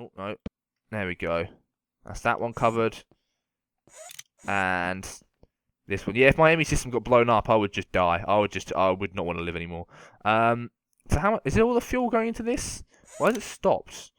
Oh, no. There we go. That's that one covered. And this one. Yeah, if my enemy system got blown up, I would just die. I would not want to live anymore. So how is it all the fuel going into this? Why has it stopped?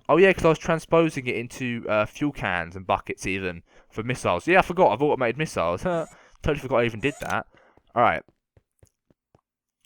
Oh yeah, because I was transposing it into fuel cans and buckets even for missiles. Yeah, I forgot. I've automated missiles. Totally forgot I even did that. Alright.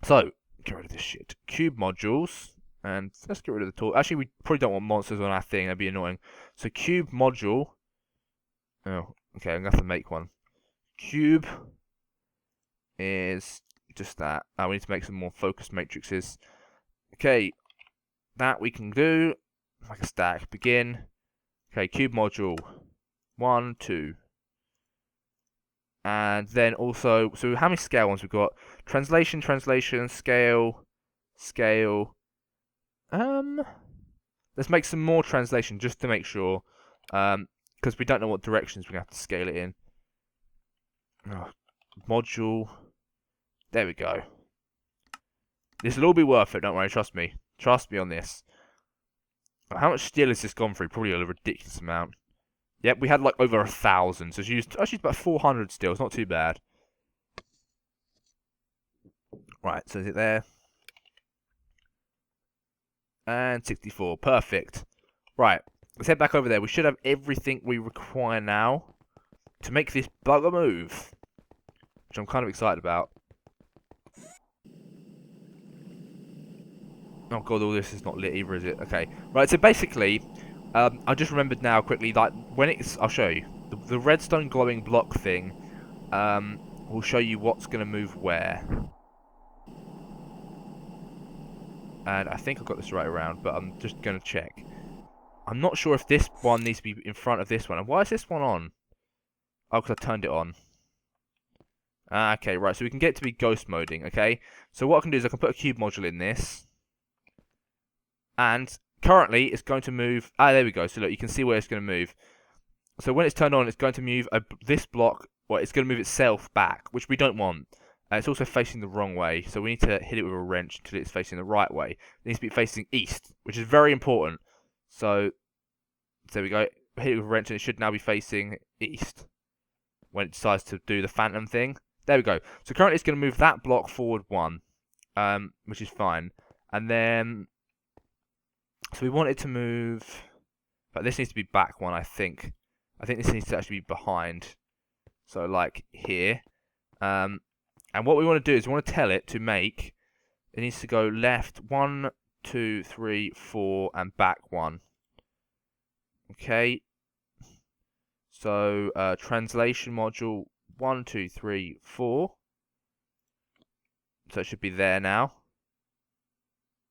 So, get rid of this shit. Cube modules. And let's get rid of the tool. Actually, we probably don't want monsters on our thing. That'd be annoying. So, cube module. Oh, okay. I'm going to have to make one. Cube is just that. We need to make some more focus matrices. Okay. That we can do. Like a stack. Begin. Okay, cube module. 1, 2. And then also, so how many scale ones we've got? Translation, scale, scale. Let's make some more translation just to make sure. Because we don't know what directions we're going to have to scale it in. Oh, module. There we go. This will all be worth it, don't worry, trust me. Trust me on this. How much steel has this gone through? Probably a ridiculous amount. Yep, we had like over 1,000, so I used about 400 steel. It's not too bad. Right, so is it there? And 64, perfect. Right, let's head back over there. We should have everything we require now to make this bugger move, which I'm kind of excited about. Oh god, all this is not lit either, is it? Okay, right. So basically, I just remembered now quickly, like when it's, I'll show you the redstone glowing block thing. Will show you what's going to move where. And I think I've got this right around, but I'm just going to check. I'm not sure if this one needs to be in front of this one. And why is this one on? Oh, because I turned it on. Okay, right. So we can get to be ghost moding, okay? So what I can do is I can put a cube module in this. And currently, it's going to move... there we go. So look, you can see where it's going to move. So when it's turned on, it's going to move this block... Well, it's going to move itself back, which we don't want. It's also facing the wrong way, so we need to hit it with a wrench until it's facing the right way. It needs to be facing east, which is very important. So there we go. Hit it with a wrench, and it should now be facing east when it decides to do the phantom thing. There we go. So currently it's going to move that block forward 1, which is fine. And then, so we want it to move, but this needs to be back 1, I think. I think this needs to actually be behind. So like here. And what we want to do is we want to tell it to make, it needs to go left 1, 2, 3, 4, and back 1. Okay. So, translation module 1, 2, 3, 4. So it should be there now.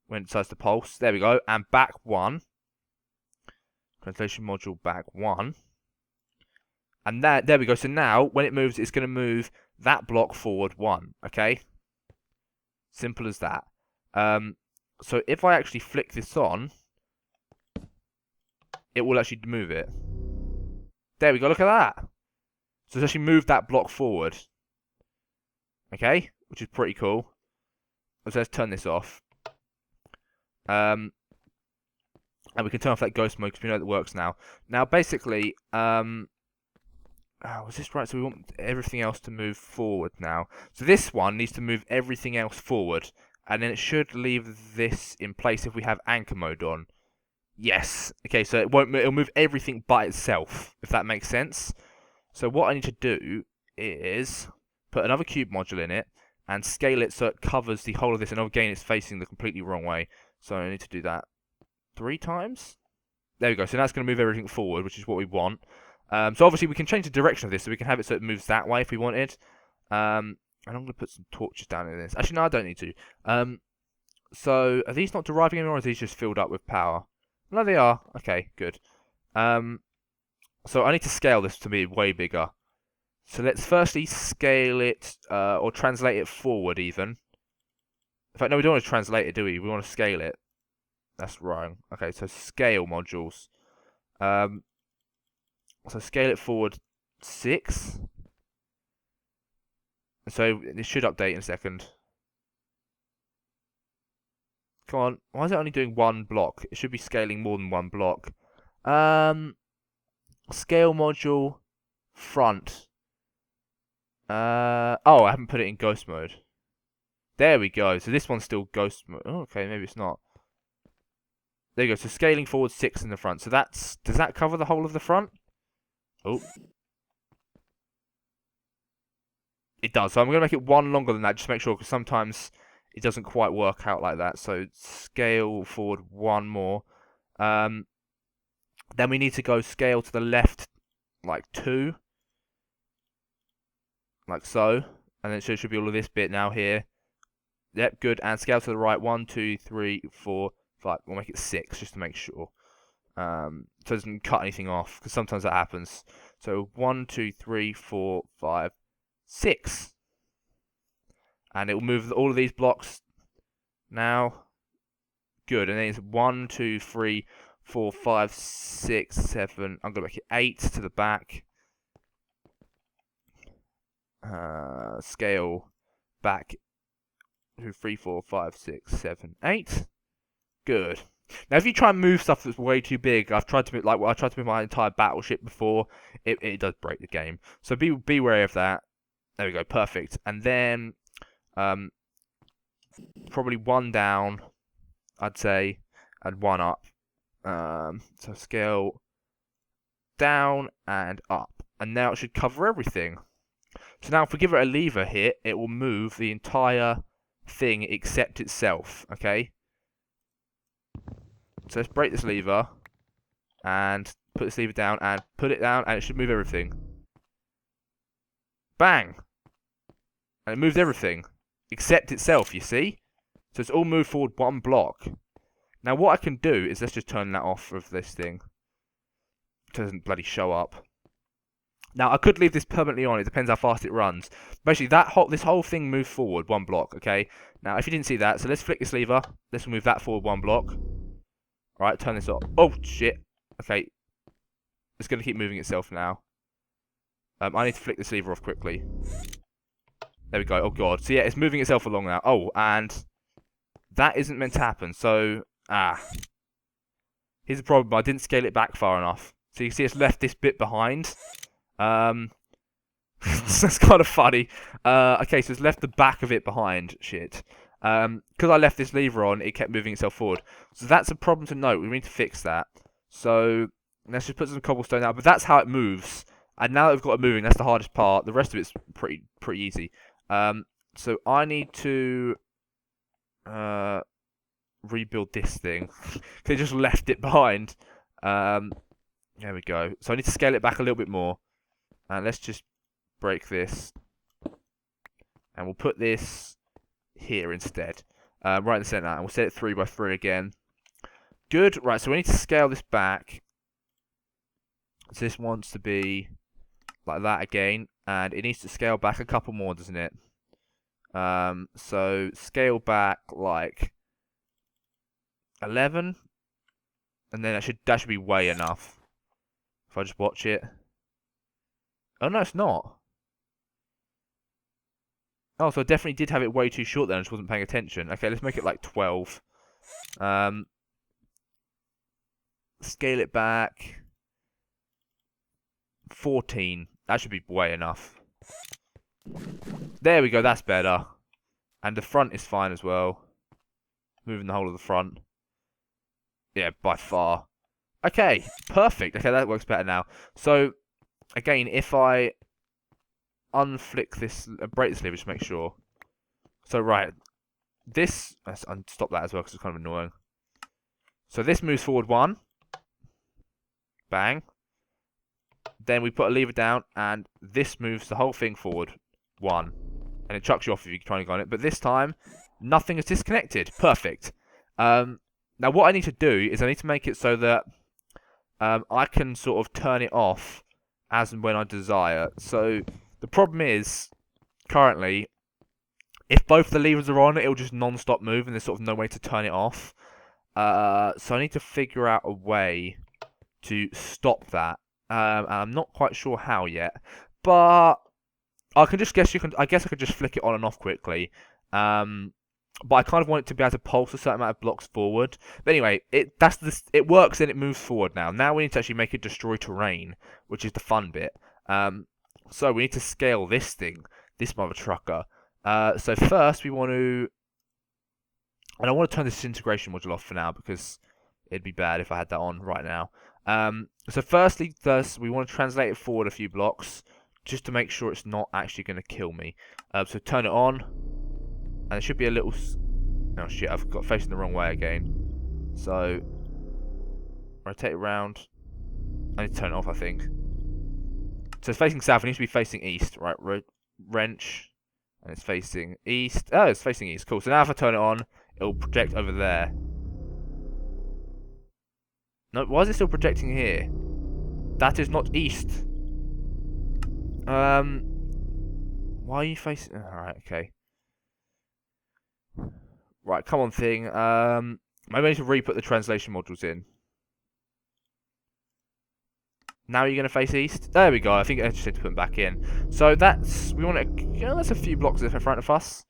When it decides to pulse. There we go. And back 1. Translation module back 1. And there we go. So now, when it moves, it's going to move that block forward 1. Okay? Simple as that. So if I actually flick this on, it will actually move it. There we go. Look at that. So it's actually moved that block forward. Okay? Which is pretty cool. So let's turn this off. And we can turn off that ghost mode because we know that works now. Now, basically, was this right? So we want everything else to move forward now. So this one needs to move everything else forward. And then it should leave this in place if we have anchor mode on. Yes. Okay, so it'll move everything by itself, if that makes sense. So what I need to do is put another cube module in it and scale it so it covers the whole of this. And again, it's facing the completely wrong way. So I need to do that 3 times. There we go. So now it's going to move everything forward, which is what we want. So obviously we can change the direction of this, so we can have it so it moves that way if we wanted. And I'm going to put some torches down in this. Actually, no, I don't need to. So are these not deriving anymore, or are these just filled up with power? No, they are. Okay, good. So I need to scale this to be way bigger. So let's firstly scale it, or translate it forward even. In fact, no, we don't want to translate it, do we? We want to scale it. That's wrong. Okay, so scale modules. So scale it forward 6. So it should update in a second. Come on. Why is it only doing one block? It should be scaling more than one block. Scale module front. Oh, I haven't put it in ghost mode. There we go. So this one's still ghost mode. Oh, okay, maybe it's not. There you go. So scaling forward 6 in the front. So does that cover the whole of the front? Oh. It does. So I'm going to make it one longer than that just to make sure, because sometimes it doesn't quite work out like that. So scale forward one more. Then we need to go scale to the left like 2. Like so. And then it should be all of this bit now here. Yep, good. And scale to the right. 1, 2, 3, 4, 5. We'll make it 6 just to make sure. So it doesn't cut anything off, because sometimes that happens. So 1, 2, 3, 4, 5, 6. And it will move all of these blocks now. Good. And then it's 1, 2, 3, 4, 5, 6, 7. I'm going to make it 8 to the back. Scale back 2, 3, 4, 5, 6, 7, 8. Good. Now, if you try and move stuff that's way too big, I've tried to move, I tried to move my entire battleship before. It does break the game. So be wary of that. There we go. Perfect. And then probably 1 down, I'd say, and 1 up. So scale down and up, and now it should cover everything. So now if we give it a lever hit, it will move the entire thing except itself, okay? So let's break this lever, and put this lever down, and put it down, and it should move everything. Bang! And it moves everything, except itself, you see? So it's all moved forward 1 block. Now what I can do is, let's just turn that off of this thing. It doesn't bloody show up. Now, I could leave this permanently on. It depends how fast it runs. Basically, this whole thing moves forward 1 block, okay? Now, if you didn't see that, so let's flick this lever. This will move that forward 1 block. Alright, turn this off. Oh, shit. Okay. It's going to keep moving itself now. I need to flick this lever off quickly. There we go. Oh, God. So, yeah, it's moving itself along now. Oh, and that isn't meant to happen. So, here's the problem. I didn't scale it back far enough. So, you can see it's left this bit behind. That's kind of funny. Okay, so it's left the back of it behind. Shit. Because I left this lever on, it kept moving itself forward. So that's a problem to note. We need to fix that. So let's just put some cobblestone down. But that's how it moves. And now that we've got it moving, that's the hardest part. The rest of it's pretty easy. So I need to rebuild this thing. Because I just left it behind. There we go. So I need to scale it back a little bit more. And let's just break this. And we'll put this here instead. Right in the centre. And we'll set it 3 by 3 again. Good. Right, so we need to scale this back. So this wants to be like that again. And it needs to scale back a couple more, doesn't it? So scale back like 11. And then that should be way enough. If I just watch it. Oh, no, it's not. Oh, so I definitely did have it way too short then. I just wasn't paying attention. Okay, let's make it like 12. Scale it back. 14. That should be way enough. There we go, that's better. And the front is fine as well. Moving the whole of the front. Yeah, by far. Okay, perfect. Okay, that works better now. So, again, if I unflick this, break this lever, just make sure. So, right. Let's stop that as well, because it's kind of annoying. So, this moves forward 1. Bang. Then we put a lever down, and this moves the whole thing forward 1. And it chucks you off if you try and go on it. But this time, nothing is disconnected. Perfect. Now, what I need to do is I need to make it so that I can sort of turn it off as and when I desire. So, the problem is, currently, if both the levers are on, it'll just non-stop move, and there's sort of no way to turn it off. So I need to figure out a way to stop that. And I'm not quite sure how yet. But I can just guess I guess I could just flick it on and off quickly. but I kind of want it to be able to pulse a certain amount of blocks forward. But anyway, it works and it moves forward now. Now we need to actually make it destroy terrain, which is the fun bit. So we need to scale this thing, this mother trucker. So first we want to, and I want to turn the disintegration module off for now because it'd be bad if I had that on right now. So firstly, we want to translate it forward a few blocks just to make sure it's not actually going to kill me. So turn it on. And it should be a little... Oh shit, I've got facing the wrong way again. So, rotate it around. I need to turn it off, I think. So it's facing south, it needs to be facing east. Right, wrench. And it's facing east. Oh, it's facing east, cool. So now if I turn it on, it'll project over there. No, why is it still projecting here? That is not east. Why are you facing... Alright, okay. Right, come on thing. Maybe I need to re-put the translation modules in. Now you're going to face east? There we go. I think I just need to put them back in. So that's... We want to... that's a few blocks in front of us.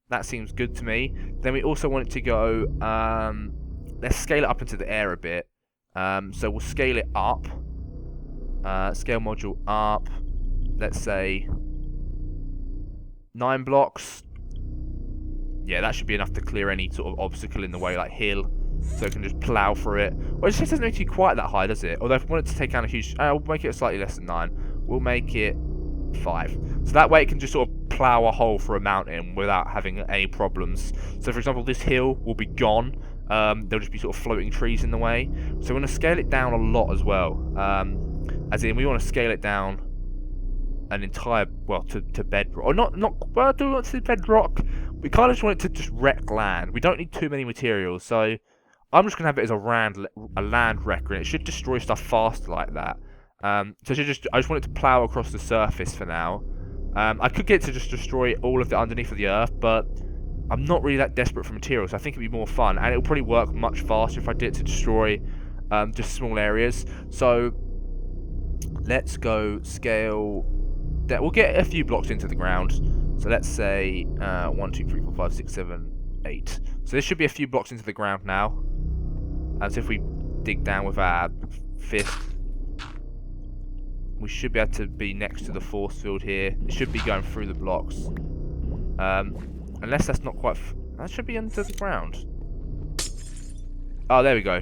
That seems good to me. Then we also want it to go... let's scale it up into the air a bit. So we'll scale it up. Scale module up. Let's say... 9 blocks. Yeah, that should be enough to clear any sort of obstacle in the way, like hill, so it can just plough through it. Well, it just doesn't need to be quite that high, does it? Although if we want it to take down a huge... we'll make it slightly less than 9. We'll make it 5. So that way it can just sort of plough a hole for a mountain without having any problems. So for example, this hill will be gone. There'll just be sort of floating trees in the way. So we're going to scale it down a lot as well. As in, we want to scale it down an entire, well, to bedrock. Or not, well, do we want to bedrock? We kind of just want it to just wreck land. We don't need too many materials, so I'm just going to have it as a land wrecker, and it should destroy stuff fast like that. So I just want it to plow across the surface for now. I could get it to just destroy all of the underneath of the earth, but I'm not really that desperate for materials. I think it'd be more fun, and it'll probably work much faster if I did it to destroy just small areas. So let's go scale that. We'll get a few blocks into the ground. So let's say 1, 2, 3, 4, 5, 6, 7, 8. So this should be a few blocks into the ground now. And so if we dig down with our fist, we should be able to be next to the force field here. It should be going through the blocks. Unless that's not quite... that should be under the ground. Oh, there we go.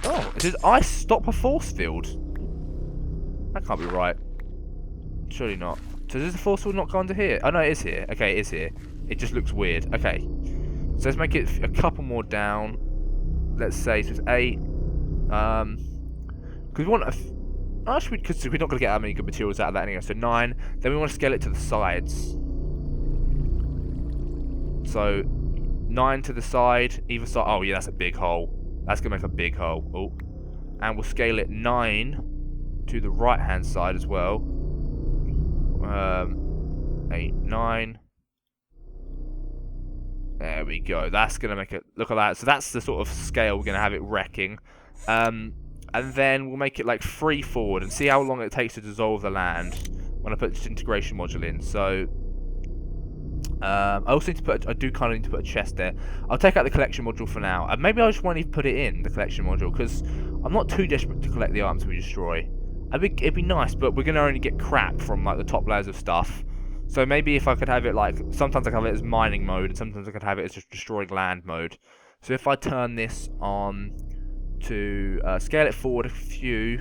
Oh, it says ice stop a force field. That can't be right. Surely not. So does the force field not go under here? Oh no, it is here. Okay, it is here. It just looks weird. Okay. So let's make it a couple more down. Let's say so it's 8. Because we want a... actually, because we're not going to get that many good materials out of that anyway. So 9. Then we want to scale it to the sides. So 9 to the side, either side. Oh yeah, that's a big hole. That's going to make a big hole. Oh. And we'll scale it 9 to the right hand side as well. 8, 9. There we go. That's going to make it... Look at that. So that's the sort of scale we're going to have it wrecking. And then we'll make it like 3 forward and see how long it takes to dissolve the land when I put this integration module in. So I also need to put... I do kind of need to put a chest there. I'll take out the collection module for now. And maybe I just won't even put it in, the collection module, because I'm not too desperate to collect the items we destroy. It'd be nice, but we're going to only get crap from like the top layers of stuff. So maybe if I could have it like... Sometimes I can have it as mining mode, and sometimes I could have it as just destroying land mode. So if I turn this on to scale it forward a few...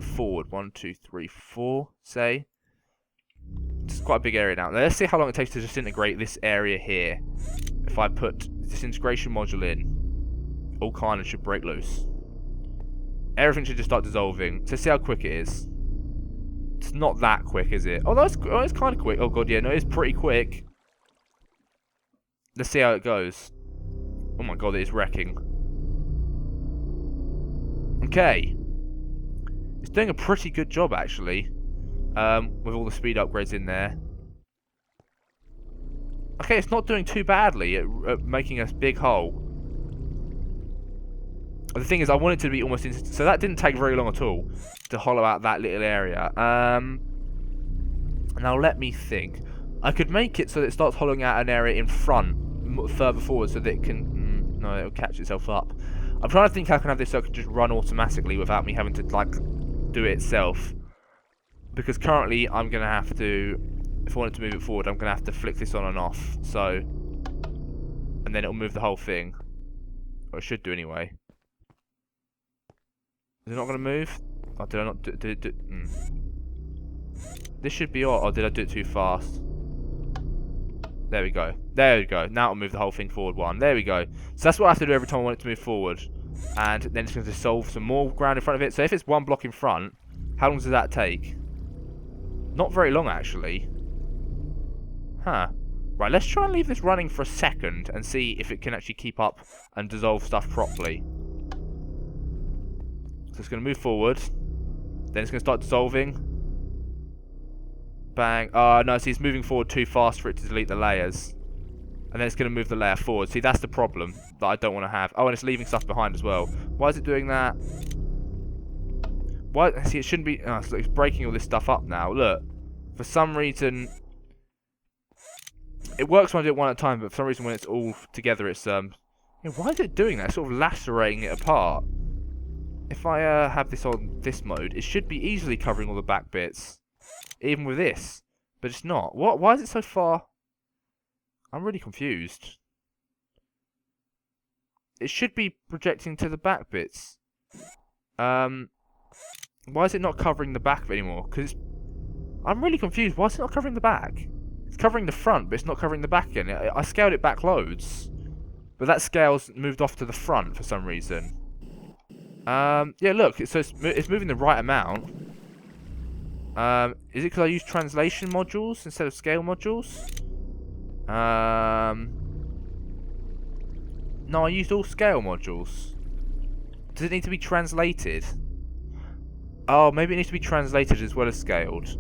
forward, 1, 2, 3, 4, say. It's quite a big area now. Let's see how long it takes to disintegrate this area here. If I put this integration module in, all kind of should break loose. Everything should just start dissolving. So see how quick it is. It's not that quick, is it? Oh, it's kind of quick. Oh god, yeah, no, it's pretty quick. Let's see how it goes. Oh my god, it is wrecking. Okay. It's doing a pretty good job, actually. With all the speed upgrades in there. Okay, it's not doing too badly at making a big hole. The thing is, I want it to be almost instant. So that didn't take very long at all to hollow out that little area. Now let me think. I could make it so that it starts hollowing out an area in front, further forward, so that it can... no, it'll catch itself up. I'm trying to think how I can have this so it can just run automatically without me having to, like, do it itself. Because currently, I'm going to have to... if I wanted to move it forward, I'm going to have to flick this on and off. So... and then it'll move the whole thing. Or it should do anyway. Is it not going to move? Oh, did I not do... This should be all... or did I do it too fast? There we go. There we go. Now it'll move the whole thing forward one. There we go. So that's what I have to do every time I want it to move forward. And then it's going to dissolve some more ground in front of it. So if it's one block in front, how long does that take? Not very long, actually. Huh. Right, let's try and leave this running for a second and see if it can actually keep up and dissolve stuff properly. So it's going to move forward. Then it's going to start dissolving. Bang. Oh, no, see, it's moving forward too fast for it to delete the layers. And then it's going to move the layer forward. See, that's the problem that I don't want to have. Oh, and it's leaving stuff behind as well. Why is it doing that? Why? See, it shouldn't be... oh, so it's breaking all this stuff up now. Look. For some reason... it works when I do it one at a time, but for some reason when it's all together, it's... yeah, why is it doing that? It's sort of lacerating it apart. If I have this on this mode, it should be easily covering all the back bits. Even with this. But it's not. What? Why is it so far? I'm really confused. It should be projecting to the back bits. Why is it not covering the back anymore? Because I'm really confused. Why is it not covering the back? It's covering the front, but it's not covering the back again. I scaled it back loads. But that scale's moved off to the front for some reason. Yeah, look. So it's moving the right amount. Is it because I use translation modules instead of scale modules? No, I used all scale modules. Does it need to be translated? Oh, maybe it needs to be translated as well as scaled.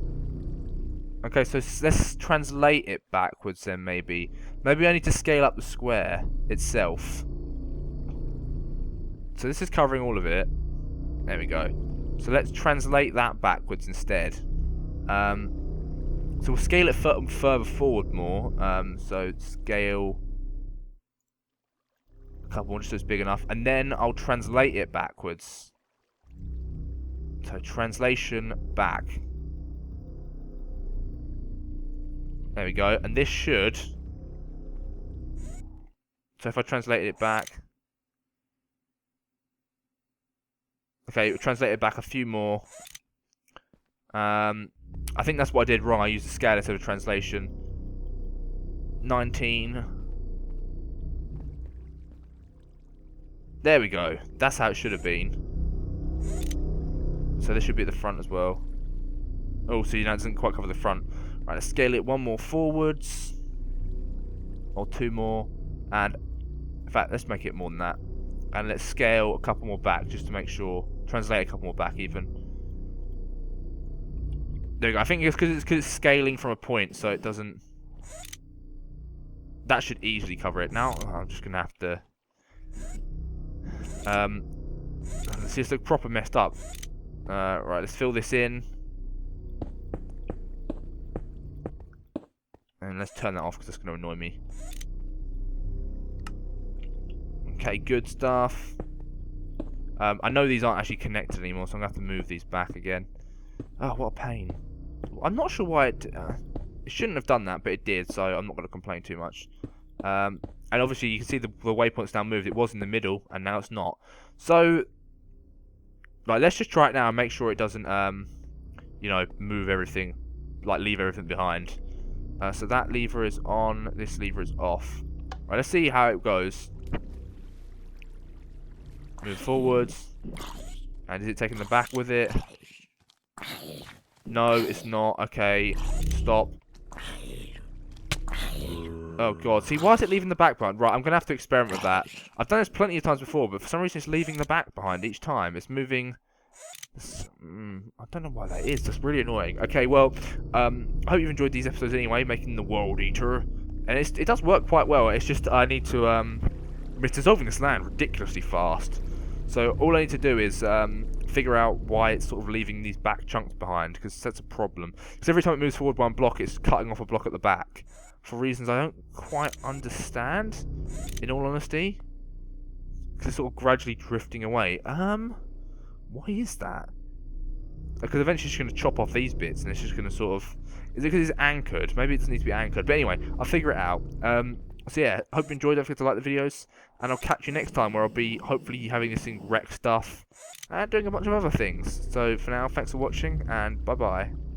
Okay, so let's translate it backwards then, maybe. Maybe I need to scale up the square itself. So this is covering all of it. There we go. So let's translate that backwards instead. So we'll scale it further forward more. So scale a couple more just so it's big enough. And then I'll translate it backwards. So translation back. There we go. And this should... so if I translate it back... okay, translate it back a few more. I think that's what I did wrong. I used the scale instead of translation. 19. There we go. That's how it should have been. So this should be at the front as well. Oh, so it doesn't quite cover the front. Right, let's scale it one more forwards. Or two more. And, in fact, let's make it more than that. And let's scale a couple more back just to make sure. Translate a couple more back even. There we go. I think it's because it's scaling from a point, so it doesn't... that should easily cover it. Now, I'm just going to have to... let's see, it's look proper messed up. Right, let's fill this in. And let's turn that off because it's going to annoy me. Okay, good stuff. I know these aren't actually connected anymore, so I'm going to have to move these back again. Oh, what a pain. I'm not sure why it shouldn't have done that, but it did, so I'm not going to complain too much. And obviously you can see the waypoint's now moved. It was in the middle, and now it's not. So, like, let's just try it now and make sure it doesn't, you know, move everything, like leave everything behind. So that lever is on, this lever is off. Right, let's see how it goes. Move forwards. And is it taking the back with it? No, it's not. Okay, stop. Oh god, see, why is it leaving the back behind? Right, I'm going to have to experiment with that. I've done this plenty of times before, but for some reason it's leaving the back behind each time. It's moving... I don't know why that is. That's really annoying. Okay, well, I hope you've enjoyed these episodes anyway, making the World Eater. And it does work quite well. It's just I need to... it's dissolving this land ridiculously fast. So all I need to do is figure out why it's sort of leaving these back chunks behind, because that's a problem. Because every time it moves forward one block, it's cutting off a block at the back for reasons I don't quite understand, in all honesty. Because it's sort of gradually drifting away. Why is that? Because eventually it's going to chop off these bits, and it's just going to sort of... Is it because it's anchored? Maybe it doesn't need to be anchored. But anyway, I'll figure it out. So yeah, hope you enjoyed. Don't forget to like the videos. And I'll catch you next time, where I'll be hopefully having this thing wreck stuff and doing a bunch of other things. So for now, thanks for watching, and bye-bye.